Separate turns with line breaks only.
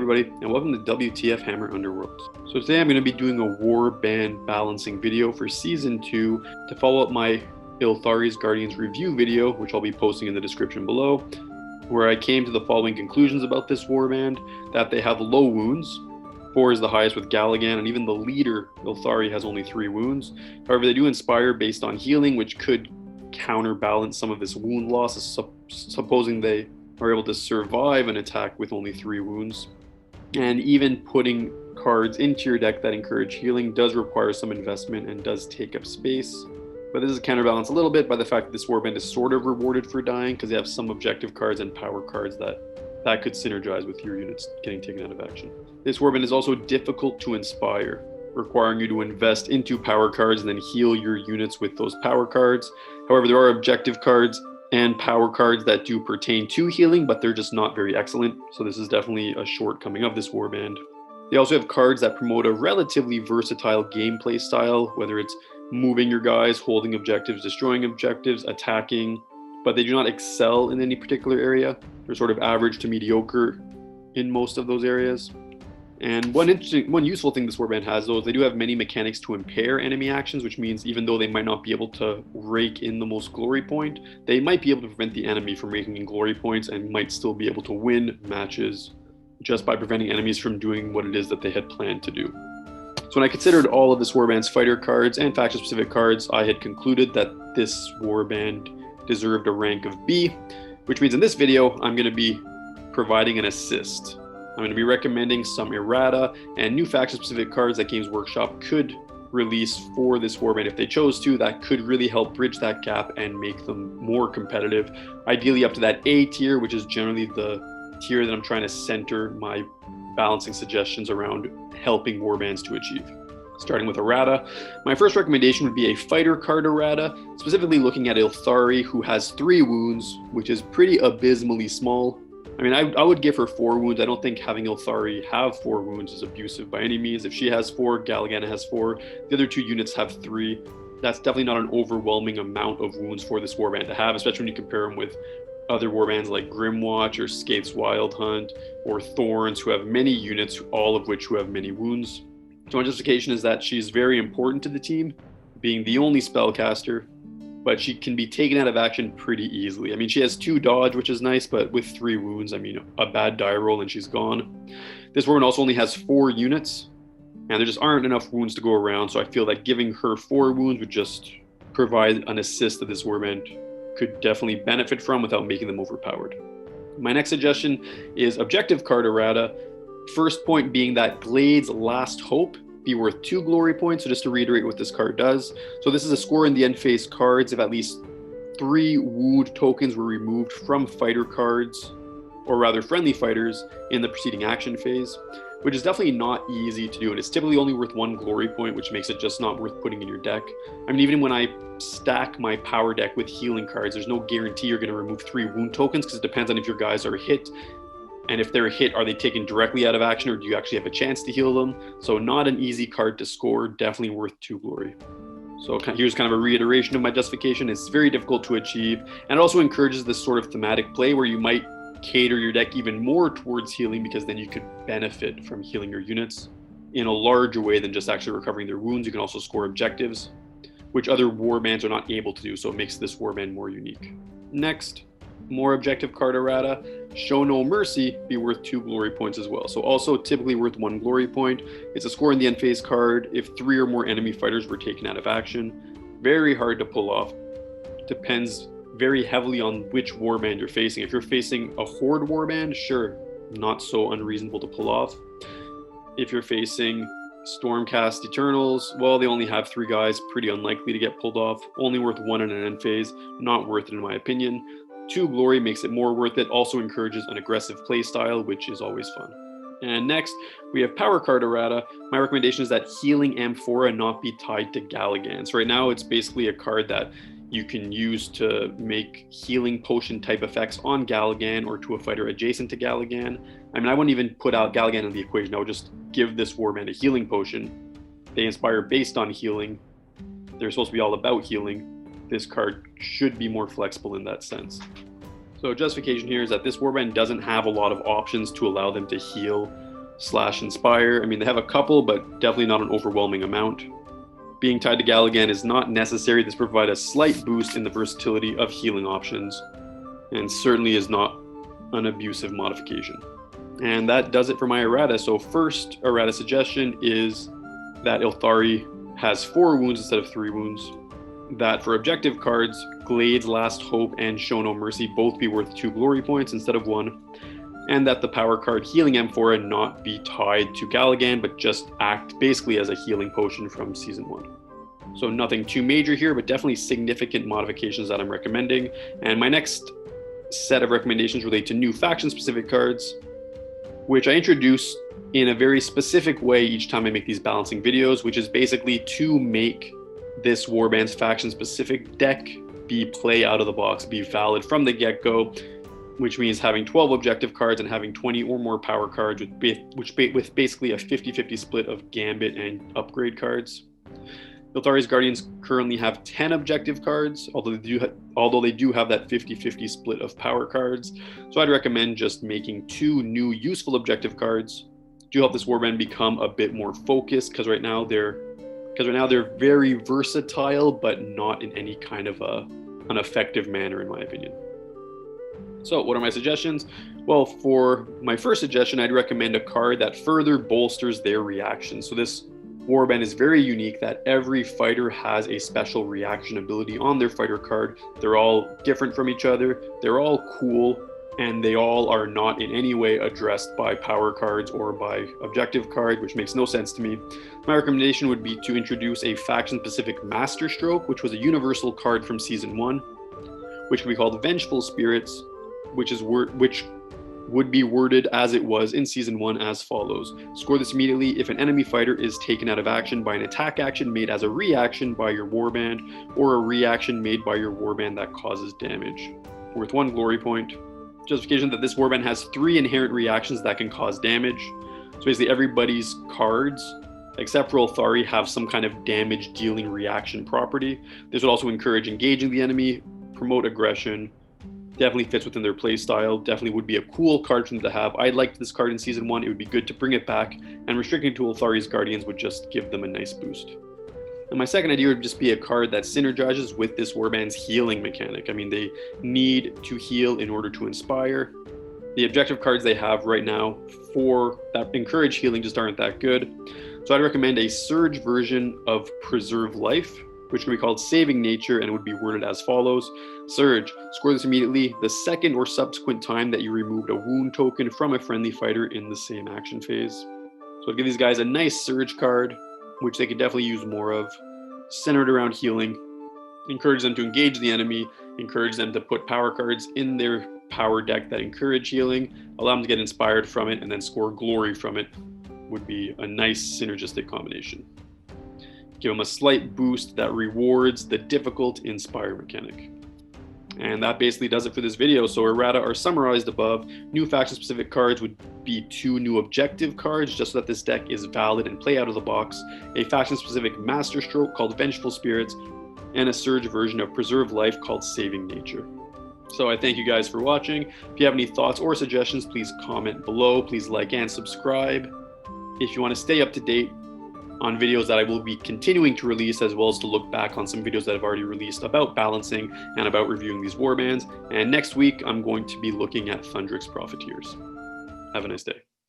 everybody, and welcome to WTF Hammer Underworlds. So today I'm going to be doing a warband balancing video for Season 2 to follow up my Ylthari's Guardians review video, which I'll be posting in the description below, where I came to the following conclusions about this warband: that they have low wounds. 4 is the highest with Galligan, and even the leader, Ylthari, has only 3 wounds. However, they do inspire based on healing, which could counterbalance some of this wound loss, supposing they are able to survive an attack with only 3 wounds. And even putting cards into your deck that encourage healing does require some investment and does take up space. But this is counterbalanced a little bit by the fact that this warband is sort of rewarded for dying, because they have some objective cards and power cards that could synergize with your units getting taken out of action. This warband is also difficult to inspire, requiring you to invest into power cards and then heal your units with those power cards. However, there are objective cards and power cards that do pertain to healing, but they're just not very excellent. So this is definitely a shortcoming of this warband. They also have cards that promote a relatively versatile gameplay style, whether it's moving your guys, holding objectives, destroying objectives, attacking, but they do not excel in any particular area. They're sort of average to mediocre in most of those areas. And one useful thing this warband has, though, is they do have many mechanics to impair enemy actions, which means even though they might not be able to rake in the most glory point, they might be able to prevent the enemy from raking in glory points and might still be able to win matches just by preventing enemies from doing what it is that they had planned to do. So when I considered all of this warband's fighter cards and faction-specific cards, I had concluded that this warband deserved a rank of B, which means in this video, I'm going to be providing an assist. I'm going to be recommending some errata and new faction-specific cards that Games Workshop could release for this warband if they chose to, that could really help bridge that gap and make them more competitive. Ideally up to that A tier, which is generally the tier that I'm trying to center my balancing suggestions around helping warbands to achieve. Starting with errata, my first recommendation would be a fighter card errata, specifically looking at Ylthari, who has 3 wounds, which is pretty abysmally small. I mean, I would give her 4 wounds. I don't think having Ylthari have 4 wounds is abusive by any means. If she has 4, Galligan has 4, the other 2 units have 3. That's definitely not an overwhelming amount of wounds for this warband to have, especially when you compare them with other warbands like Grimwatch or Skate's Wild Hunt or Thorns, who have many units, all of which who have many wounds. So my justification is that she's very important to the team, being the only spellcaster, but she can be taken out of action pretty easily. I mean, she has 2 dodge, which is nice, but with 3 wounds, I mean, a bad die roll and she's gone. This woman also only has 4 units, and there just aren't enough wounds to go around, so I feel that giving her 4 wounds would just provide an assist that this warband could definitely benefit from without making them overpowered. My next suggestion is objective card errata. First point being that Glade's Last Hope be worth 2 glory points. So just to reiterate what this card does. So this is a score in the end phase cards if at least 3 wound tokens were removed from fighter cards, or rather friendly fighters, in the preceding action phase, which is definitely not easy to do. And it's typically only worth 1 glory point, which makes it just not worth putting in your deck. I mean, even when I stack my power deck with healing cards, there's no guarantee you're going to remove 3 wound tokens, because it depends on if your guys are hit. And if they're hit, are they taken directly out of action, or do you actually have a chance to heal them? So not an easy card to score, definitely worth 2 glory. So here's kind of a reiteration of my justification. It's very difficult to achieve, and it also encourages this sort of thematic play where you might cater your deck even more towards healing, because then you could benefit from healing your units in a larger way than just actually recovering their wounds. You can also score objectives, which other warbands are not able to do, so it makes this warband more unique. Next, more objective card errata. Show No Mercy be worth 2 glory points as well. So also typically worth 1 glory point. It's a score in the end phase card if 3 or more enemy fighters were taken out of action. Very hard to pull off. Depends very heavily on which warband you're facing. If you're facing a horde warband, sure, not so unreasonable to pull off. If you're facing Stormcast Eternals, well, they only have 3 guys, pretty unlikely to get pulled off. Only worth 1 in an end phase, not worth it in my opinion. 2 glory makes it more worth it, also encourages an aggressive play style, which is always fun. And next, we have power card errata. My recommendation is that healing Amphora not be tied to Galligan. So right now, it's basically a card that you can use to make healing potion type effects on Galligan or to a fighter adjacent to Galligan. I mean, I wouldn't even put out Galligan in the equation. I would just give this warband a healing potion. They inspire based on healing. They're supposed to be all about healing. This card should be more flexible in that sense. So justification here is that this warband doesn't have a lot of options to allow them to heal / Inspire. I mean, they have a couple, but definitely not an overwhelming amount. Being tied to Galligan is not necessary. This provides a slight boost in the versatility of healing options, and certainly is not an abusive modification. And that does it for my errata. So first errata suggestion is that Ylthari has 4 wounds instead of 3 wounds. That for objective cards, Glade's Last Hope and Show No Mercy both be worth 2 glory points instead of 1. And that the power card Healing Amphora not be tied to Galligan, but just act basically as a healing potion from Season 1. So nothing too major here, but definitely significant modifications that I'm recommending. And my next set of recommendations relate to new faction-specific cards, which I introduce in a very specific way each time I make these balancing videos, which is basically to make this Warband's faction-specific deck be play out of the box, be valid from the get-go, which means having 12 objective cards and having 20 or more power cards with basically a 50-50 split of Gambit and upgrade cards. Ylthari's Guardians currently have 10 objective cards, although they do have that 50-50 split of power cards. So I'd recommend just making 2 new useful objective cards to help this warband become a bit more focused, because right now they're very versatile, but not in any kind of an effective manner, in my opinion. So what are my suggestions? Well, for my first suggestion, I'd recommend a card that further bolsters their reaction. So this warband is very unique that every fighter has a special reaction ability on their fighter card. They're all different from each other. They're all cool, and they all are not in any way addressed by power cards or by objective card, which makes no sense to me. My recommendation would be to introduce a faction-specific Masterstroke, which was a universal card from Season 1, which can be called Vengeful Spirits, which would be worded as it was in Season 1 as follows. Score this immediately if an enemy fighter is taken out of action by an attack action made as a reaction by your warband, or a reaction made by your warband that causes damage. Worth 1 glory point. Justification that this warband has 3 inherent reactions that can cause damage. So basically everybody's cards, except for Ylthari, have some kind of damage dealing reaction property. This would also encourage engaging the enemy, promote aggression. Definitely fits within their playstyle. Definitely would be a cool card for them to have. I liked this card in Season 1. It would be good to bring it back, and restricting to Ylthari's Guardians would just give them a nice boost. And my second idea would just be a card that synergizes with this warband's healing mechanic. I mean, they need to heal in order to inspire. The objective cards they have right now for that encourage healing just aren't that good. So I'd recommend a Surge version of Preserve Life, which can be called Saving Nature, and it would be worded as follows. Surge, score this immediately the second or subsequent time that you removed a wound token from a friendly fighter in the same action phase. So I'd give these guys a nice Surge card, which they could definitely use more of, centered around healing, encourage them to engage the enemy, encourage them to put power cards in their power deck that encourage healing, allow them to get inspired from it, and then score glory from it would be a nice synergistic combination. Give them a slight boost that rewards the difficult Inspire mechanic. And that basically does it for this video. So errata are summarized above. New faction-specific cards would be 2 new objective cards, just so that this deck is valid and play out of the box. A faction-specific Masterstroke called Vengeful Spirits, and a Surge version of Preserve Life called Saving Nature. So I thank you guys for watching. If you have any thoughts or suggestions, please comment below. Please like and subscribe. If you want to stay up to date on videos that I will be continuing to release, as well as to look back on some videos that I've already released about balancing and about reviewing these warbands. And next week, I'm going to be looking at Thundrix Profiteers. Have a nice day.